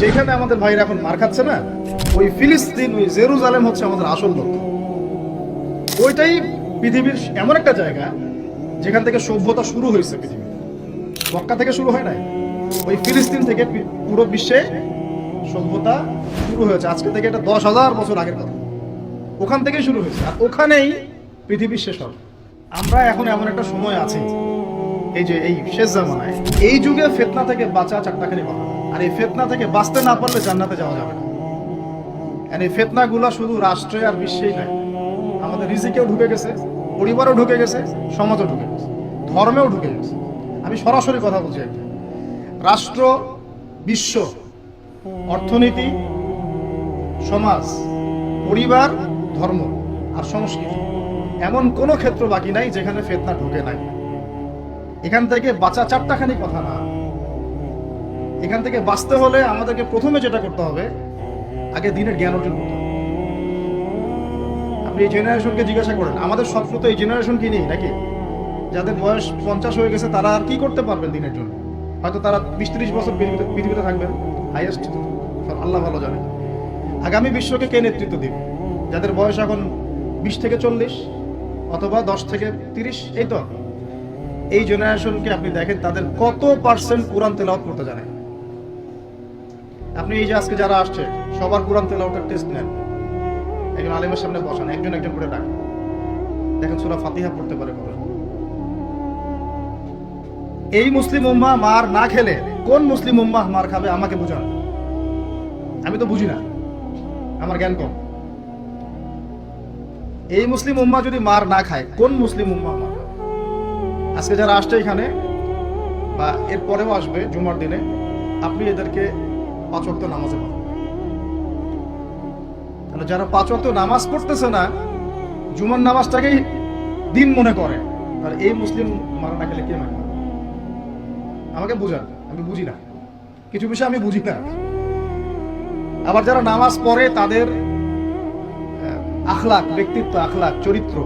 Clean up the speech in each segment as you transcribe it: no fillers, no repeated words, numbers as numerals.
যেখানে আমাদের ভাইরা এখন মার খাচ্ছে না, ওই ফিলিস্তিন, ওই জেরুজালেম হচ্ছে আমাদের আসল লক্ষ্য। ওইটাই পৃথিবীর এমন একটা জায়গা যেখান থেকে সভ্যতা শুরু হয়েছে। পৃথিবী মক্কা থেকে শুরু হয় নাই, ওই ফিলিস্তিন থেকে পুরো বিশ্বে সভ্যতা শুরু হয়েছে। আজকে থেকে এটা 10,000 বছর আগের কথা, ওখান থেকেই শুরু হয়েছে, আর ওখানেই পৃথিবীর শেষ হবে। আমরা এখন এমন একটা সময় আছি, এই যে এই শেষ জামানায়, এই যুগে ফিতনা থেকে বাঁচা চারটাখানি কথা। আর এই ফিতনা থেকে বাঁচতে না পারলে জান্নাতে যাওয়া যাবে না। আর এই ফিতনাগুলো শুধু রাষ্ট্রে আর বিশ্বেই নাই, আমাদের রিজিকেও ঢুকে গেছে, পরিবারও ঢুকে গেছে, সমাজও ঢুকে গেছে, ধর্মেও ঢুকে গেছে। আমি সরাসরি কথা বলছি, একটা রাষ্ট্র, বিশ্ব, অর্থনীতি, সমাজ, পরিবার, ধর্ম আর সংস্কৃতি, এমন কোনো ক্ষেত্র বাকি নাই যেখানে ফিতনা ঢুকে নাই। এখান থেকে বাঁচা চারটাখানি কথা না। এখান থেকে বাঁচতে হলে আমাদেরকে প্রথমে যেটা করতে হবে, আগে দিনের জ্ঞান অর্জন করতে হবে। আপনি এই জেনারেশনকে জিজ্ঞাসা করেন, আমাদের স্বপ্ন তো এই জেনারেশন কি নেই নাকি? যাদের বয়স 50 হয়ে গেছে তারা আর কি করতে পারবেন দিনের জন্য? হয়তো তারা 20-30 বছর পৃথিবীতে থাকবেন, হাইয়েস্ট, আল্লাহ ভালো জানে। আগামী বিশ্বকে কে নেতৃত্ব দিবে? যাদের বয়স এখন 20 থেকে 40 অথবা 10 থেকে 30, এই তো এই জেনারেশনকে আপনি দেখেন তাদের কত পার্সেন্ট কোরআন তেলাওয়াত করতে জানে। আপনি এই যে আজকে যারা আসছে সবার কোরআন তেলাওয়াতের টেস্ট নেন, একজন আলেমের সামনে বসান, একজন একজন করে ডাকেন, দেখেন সূরা ফাতিহা পড়তে পারে কবে? এই মুসলিম উম্মাহ মার না খেলে কোন মুসলিম উম্মাহ মার খাবে? আমাকে বুঝান, আমি তো বুঝি না, আমার জ্ঞান কম। এই মুসলিম উম্মাহ যদি মার না খায়, কোন মুসলিম উম্মাহ মার খাবে? আজকে যারা আসছে এখানে বা এর পরেও আসবে জুমার দিনে, আপনি এদেরকে 5 ওয়াক্ত নামাজে পাবেন। তাহলে যারা 5 ওয়াক্ত নামাজ পড়তেছে না, জুমার নামাজটাকেই দিন মনে করে, তাহলে এই মুসলিম মারা না খেলে কে মারবে? আমাকে বুঝান, আমি বুঝি না, কিছু বিষয় আমি বুঝি না। আবার যারা নামাজ পড়ে তাদের আখলাক, ব্যক্তিত্ব, আখলাক, চরিত্র,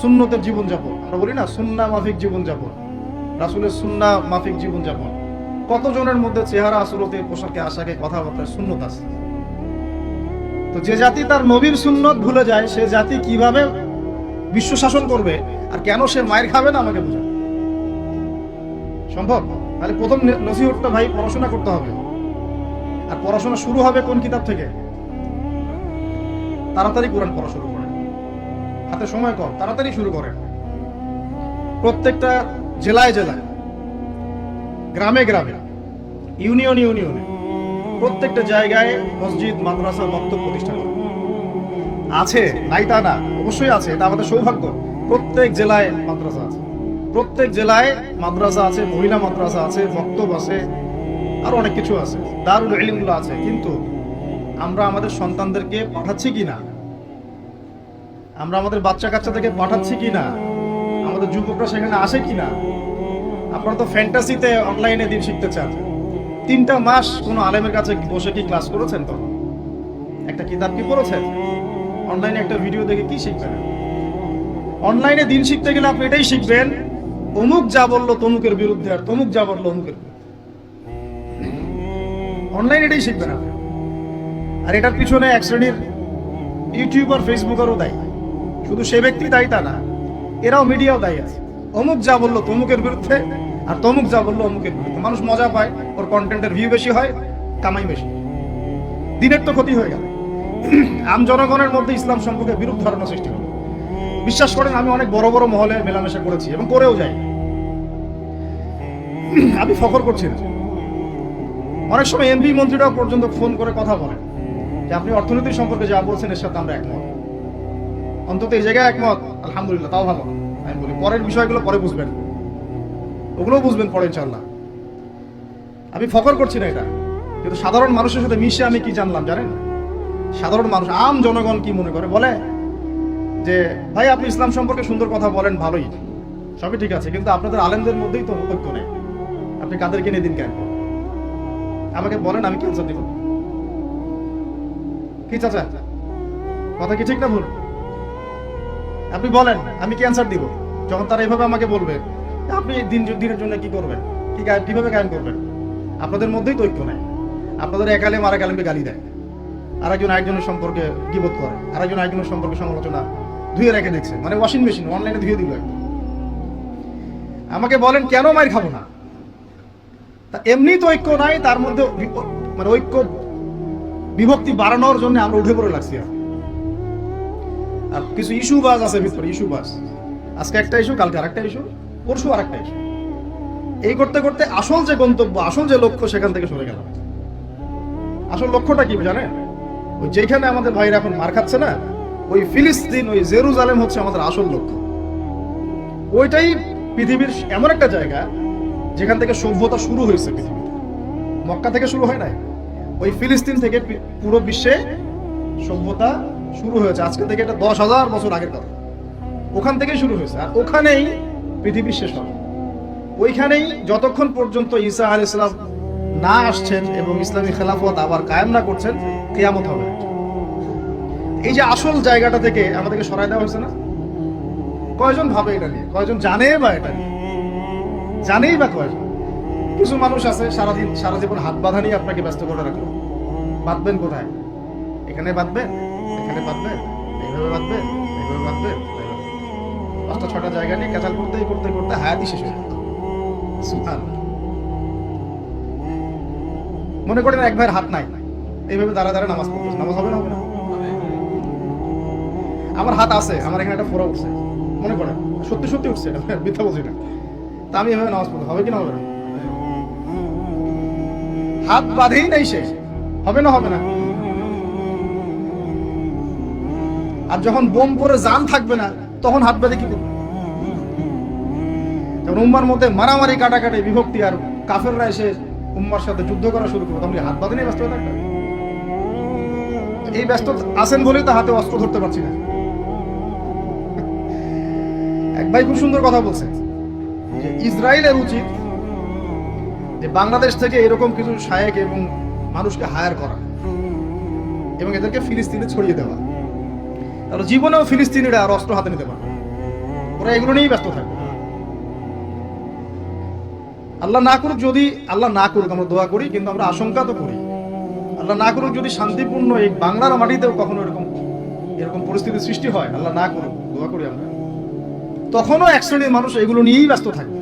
সুন্নতের জীবনযাপন, আমরা বলি না সুন্নাহ মাফিক জীবনযাপন, রাসূলের সুন্নাহ মাফিক জীবনযাপন, কতজনের মধ্যে চেহারা, আসুরতে, পোশাকে, আশাকে, কথাবার্তায় সুন্নত আছে। তো যে জাতি তার নবীর সুন্নত ভুলে যায়, সে জাতি কিভাবে বিশ্ব শাসন করবে? আর কেন সে মায়ের খাবে না? আমাকে বুঝান, সম্ভব? তাহলে প্রথম নসিহতটা ভাই, পড়াশোনা করতে হবে। আর পড়াশোনা শুরু হবে কোন কিতাব থেকে? তাড়াতাড়ি কোরআন পড়া শুরু করেন, হাতে সময় কম, তাড়াতাড়ি শুরু করেন। প্রত্যেকটা জেলায় জেলায়, গ্রামে গ্রামে, ইউনিয়নে ইউনিয়নে, প্রত্যেকটা জায়গায় মসজিদ, মাদ্রাসা, মক্তব প্রতিষ্ঠা করেন। আছে, নাই তা না, অবশ্যই আছে, এটা আমাদের সৌভাগ্য। প্রত্যেক জেলায় মাদ্রাসা আছে, প্রত্যেক জেলায় মাদ্রাসা আছে, মহিলা মাদ্রাসা আছে, মক্তব আছে, আরো অনেক কিছু আছে, দারুল ইলমগুলো আছে। কিন্তু আমরা আমাদের সন্তানদেরকে পাঠাচ্ছি কি না? আমরা আমাদের বাচ্চা কাচ্চাদেরকে পাঠাচ্ছি কি না? আমাদের যুবকরা সেখানে আসে কি না? আপনারা তো ফ্যান্টাসিতে অনলাইনে দিন শিখতে চান। 3টা মাস কোনো আলেমের কাছে বসে কি ক্লাস করেছেন? তো একটা কিতাব কি পড়েছেন? অনলাইনে একটা ভিডিও দেখে কি শিখবেন? অনলাইনে দিন শিখতে গেলে আপনি এটাই শিখবেন, অমুক যা বললো তমুকের বিরুদ্ধে, আর তমুক যা বললো অমুকের বিরুদ্ধে। অনলাইনে এটাই শিখবেন আপনি। আর এটার পিছনে এক শ্রেণীর ইউটিউবার, ফেসবুকারও দায়ী। শুধু সে ব্যক্তি দায়ী তা না, এরাও, মিডিয়াও দায়ী আছে। অমুক যা বললো তমুকের বিরুদ্ধে, আর তমুক যা বললো অমুকের বিরুদ্ধে। মানুষ মজা পায়, ওর কন্টেন্টের ভিউ বেশি হয়, কামাই বেশি, দিনের তো ক্ষতি হয়ে গেল। আম জনগণের মধ্যে ইসলাম সম্পর্কে বিরূপ ধারণা সৃষ্টি হলো। বিশ্বাস করেন, আমি অনেক বড় বড় মহলে মেলামেশা করেছি এবং করেও যাই, আমি ফখর করছি না। অনেক সময় এমপি মন্ত্রীরাও পর্যন্ত ফোন করে কথা বলেন যে আপনি অর্থনীতির সম্পর্কে যা বলছেন এর সাথে আমরা একমত, অন্তত এই জায়গায় একমত, আলহামদুলিল্লাহ, তাও ভালো। আমি বলি পরের বিষয়গুলো পরে বুঝবেন, ওগুলোও বুঝবেন পরে ইনশাল্লাহ। আমি ফখর করছি না এটা, কিন্তু সাধারণ মানুষের সাথে মিশে আমি কি জানলাম জানেন? সাধারণ মানুষ, আম জনগণ কি মনে করে? বলে যে ভাই আপনি ইসলাম সম্পর্কে সুন্দর কথা বলেন, ভালোই, সবই ঠিক আছে, কিন্তু আপনাদের আলেমদের মধ্যেই তো ঐক্য নেই, আপনি কাদেরকে নিয়ে দিন কেন? আমাকে বলেন, আমি কি আনসার দিব? কি চাচা, কথা কি ঠিক না ভুল? আপনি বলেন, আমি কি অ্যান্সার দিব? যখন তারা এভাবে আমাকে বলবে আপনি দিনের জন্য কি করবেন, কিভাবে কায়েম করবেন? আপনাদের মধ্যেই তো ঐক্য নাই। আপনাদের এক আলেম আর এক আলেমকে গালি দেয়, আরেকজন আরেকজনের সম্পর্কে গীবত করে, আরেকজন আরেকজনের সম্পর্কে সমালোচনা ধুয়ে রেখে দেখছে, মানে ওয়াশিং মেশিন অনলাইনে ধুয়ে দিল একদম। আমাকে বলেন কেন মাইর খাবো না? তা এমনি তো ঐক্য নাই, তার মধ্যে মানে ঐক্য বিভক্তি বাড়ানোর জন্য আমরা উঠে পড়ে লাগছি। আর কিছু ইস্যু বাজ আছে ভিতরে, ইস্যু বাজ, আজকে একটা ইস্যু, কালকে আরেকটা ইস্যু, পরশু আরেকটা ইস্যু। এই করতে করতে আসল যে গন্তব্য, আসল যে লক্ষ্য, সেখান থেকে সরে গেল। আসল লক্ষ্যটা কি জানেন? ওই যেখানে আমাদের ভাইরা এখন মার খাচ্ছে না, ওই ফিলিস্তিন, ওই জেরুজালেম হচ্ছে আমাদের আসল লক্ষ্য। ওইটাই পৃথিবীর এমন একটা জায়গা যেখান থেকে সভ্যতা শুরু হয়েছে পৃথিবীতে। মক্কা থেকে শুরু হয় নাই, ওই ফিলিস্তিন থেকে পুরো বিশ্বে সভ্যতা শুরু হয়েছে। আজকে থেকে এটা 10,000 বছর আগের কথা। ওখান থেকেই শুরু হয়েছে, আর ওখানেই পৃথিবীর শেষ হবে। ওইখানেই যতক্ষণ পর্যন্ত ঈসা আলাইহিস সালাম না আসছেন এবং ইসলামী খেলাফত আবার কায়েম না করছেন, কিয়ামত হবে। এই যে আসল জায়গাটা থেকে আমাদেরকে সরাই দেওয়া হয়েছে না? কয়জন ভাবে এটা নিয়ে? কয়জন জানে বা এটা নিয়ে? জানেই বা কয়জন? কিছু মানুষ আছে সারাদিন সারা জীবন হাত বাঁধা নিয়ে আপনাকে ব্যস্ত করে রাখলো। বাঁধবেন কোথায়? এখানে বাঁধবেন, এখানে বাঁধবেন, এইভাবে বাঁধবেন, এইভাবে বাঁধবেন, 5টা 6টা জায়গা নিয়ে ক্যাচাল করতে করতে করতে হায়াতই শেষ হয়ে যেত। সুবহানাল্লাহ। মনে করেন এক ভাইয়ের হাত নাই, এইভাবে দাঁড়া দাঁড়া নামাজ পড়তেছে, নামাজ হবে না? হবে না? আমার হাত আছে, আমার এখানে একটা ফোড়া উঠছে, মনে করেন সত্যি সত্যি উঠছে, এটা মিথ্যা বলছি না, তা আমি এভাবে নামাজ পড়তে হবে কি না? হবে না? হাত বাঁধেই নাই শেষ, হবে না? হবে না? আর যখন বোম পরে জান থাকবে না, তখন হাত বাঁধে কি করবে? যখন উম্মার মধ্যে মারামারি, কাটাকাটি, বিভক্তি, আর কাফেররা এসে উম্মার সাথে যুদ্ধ করা শুরু করবে, তখন হাত বাঁধে নেই, ব্যস্ত হয়ে থাকবে। এই ব্যস্ত আছেন বলেই তো হাতে অস্ত্র ধরতে পারছি না। এক ভাই খুব সুন্দর কথা বলছে যে ইসরায়েলের উচিত যে বাংলাদেশ থেকে এরকম কিছু শায়েক এবং মানুষকে হায়ার করা এবং এদেরকে ফিলিস্তিনে ছড়িয়ে দেওয়া, তাহলে জীবনেও ফিলিস্তিনিরা আর অস্ত্র হাতে নিতে পারবে, ওরা এগুলো নিয়েই ব্যস্ত থাকবে। আল্লাহ না করুক, যদি আল্লাহ না করুক, আমরা দোয়া করি, কিন্তু আমরা আশঙ্কা তো করি, আল্লাহ না করুক যদি শান্তিপূর্ণ এই বাংলার মাটিতেও কখনো এরকম পরিস্থিতির সৃষ্টি হয়, আল্লাহ না করুক, দোয়া করি আমরা, তখনও এক শ্রেণীর মানুষ এগুলো নিয়েই ব্যস্ত থাকবে।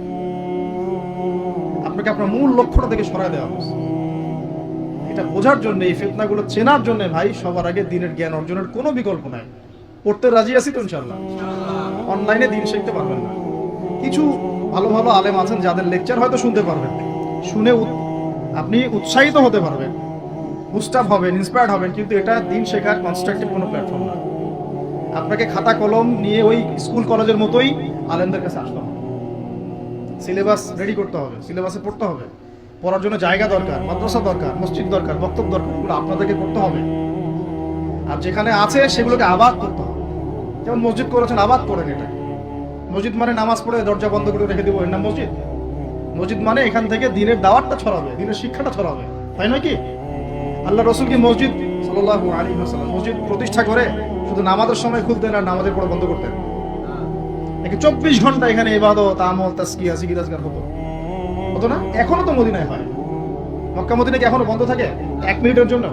আপনাকে আপনার মূল লক্ষ্যটা থেকে সরাই দেওয়া হচ্ছে। এটা বোঝার জন্য, এই ফিতনাগুলো চেনার জন্য ভাই, সবার আগে দিনের জ্ঞান অর্জনের কোনো বিকল্প নাই। পড়তে রাজি আছি তো ইনশাআল্লাহ? অনলাইনে দিন শিখতে পারবেন না, কিছু ভালো ভালো আলেম আছেন যাদের লেকচার হয়তো শুনতে পারবেন, শুনে আপনি উৎসাহিত হতে পারবেন, বুস্ট-আপ হবেন, ইন্সপায়ার্ড হবেন, কিন্তু এটা দিন শেখার কনস্ট্রাকটিভ কোনো প্ল্যাটফর্ম না। আপনাকে খাতা কলম নিয়ে ওই স্কুল কলেজের মতোই আলেমদের কাছে আসতে হবে, সিলেবাস রেডি করতে হবে, সিলেবাসে পড়তে হবে, পড়ার জন্য জায়গা দরকার, মাদ্রাসা দরকার, মসজিদ দরকার, বক্তব্য দরকার, এগুলো আপনাদেরকে করতে হবে। আর যেখানে আছে সেগুলোকে আবাদ করতে হবে। যেমন মসজিদ করেছেন, আবাদ করেন। এটা মসজিদ মানে নামাজ পড়ে দরজা বন্ধ করে রেখে দিব, এর নাম মসজিদ? মসজিদ মানে এখান থেকে দিনের দাওয়াতটা ছড়াবে, দিনের শিক্ষাটা ছড়াবে, তাই নয় কি? আল্লাহ রসুল কি মসজিদ সাল্লাল্লাহু আলাইহি ওয়াসাল্লাম মসজিদ প্রতিষ্ঠা করে শুধু নামাজের সময় খুলতেন আর নামাজের পরে বন্ধ করতেন? 24 ঘন্টা এখানে ইবাদত, আমল, তাজকিয়া, জিকির আজকার হতো না? এখনো তো মদিনায় হয়। মক্কা মদিনা কি এখনো বন্ধ থাকে 1 মিনিটের জন্য?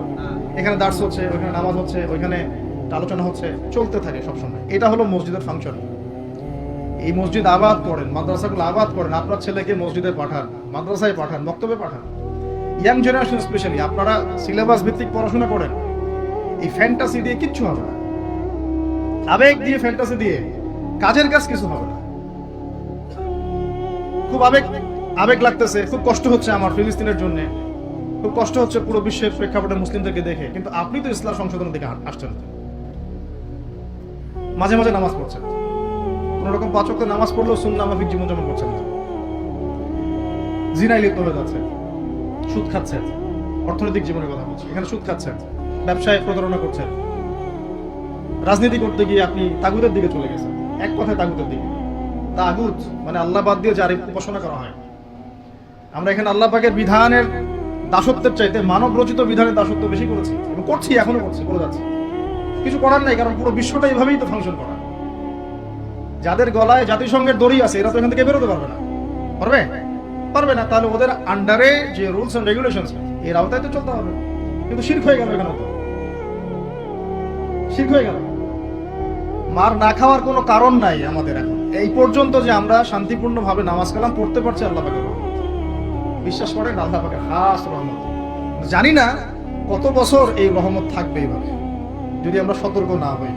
এখানে দার্স হচ্ছে, ওইখানে নামাজ হচ্ছে, ওইখানে আলোচনা হচ্ছে, চলতে থাকে সবসময়। এটা হলো মসজিদের ফাংশন। এই মসজিদ আবাদ করেন, মাদ্রাসাগুলো আবাদ করেন, আপনার ছেলেকে মসজিদে পাঠান, মাদ্রাসায় পাঠান, বক্তব্যে পাঠান। ইয়াং জেনারেশন স্পেশালি আপনারা সিলেবাস ভিত্তিক পড়াশোনা করেন। এই ফ্যান্টাসি দিয়ে কিচ্ছু হবে না, আবেগ দিয়ে, ফ্যান্টাসি দিয়ে কাজের কাজ কিছু হবে না। খুব আবেগ লাগতেছে, খুব কষ্ট হচ্ছে আমার ফিলিস্তিনের জন্য, খুব কষ্ট হচ্ছে পুরো বিশ্বের প্রেক্ষাপটে মুসলিমদেরকে দেখে, কিন্তু আপনি তো ইসলাম সংশোধনের দিকে আসছেন, মাঝে মাঝে নামাজ পড়ছেন, কোন রকম 5 ওয়াক্ত নামাজ পড়লেও সুন্নাহ মাফিক জীবনযাপন করছেন, জিনায় লিপ্ত হয়ে যাচ্ছে, সুদ খাচ্ছেন, অর্থনৈতিক জীবনের কথা বলছি, এখানে সুদ খাচ্ছেন, ব্যবসায় প্রতারণা করছেন, রাজনীতি করতে গিয়ে আপনি তাগুতের দিকে চলে গেছেন। এক কথায় তাগুতের দিকে। তাগুত মানে আল্লাহ বাদ দিয়ে যার উপাসনা করা হয়। আমরা এখানে আল্লাহ পাকের বিধানের দাসত্বের চাইতে মানব রচিত বিধানের দাসত্ব বেশি করেছি এবং করছি, এখনো করছি, করে যাচ্ছি। কিছু করার নাই, কারণ পুরো বিশ্বটা এইভাবেই তো ফাংশন করা। যাদের গলায় জাতিসংঘের দড়ি আছে এরা তো এখান থেকে বেরোতে পারবে না। পারবে না? তাহলে ওদের আন্ডারে যে রুলস এন্ড রেগুলেশন, এর আওতায় তো চলতে হবে। কিন্তু শিরক হয়ে গেল, এখানে তো শিরক হয়ে গেল। মার না খাওয়ার কোনো কারণ নাই আমাদের এখন এই পর্যন্ত যে আমরা শান্তিপূর্ণভাবে নামাজ কালাম পড়তে পারছি আল্লাহ পাকের রহমত। বিশ্বাস করেন আল্লাহ পাকের খাস রহমত। জানি না কত বছর এই রহমত থাকবে এইভাবে যদি আমরা সতর্ক না হই।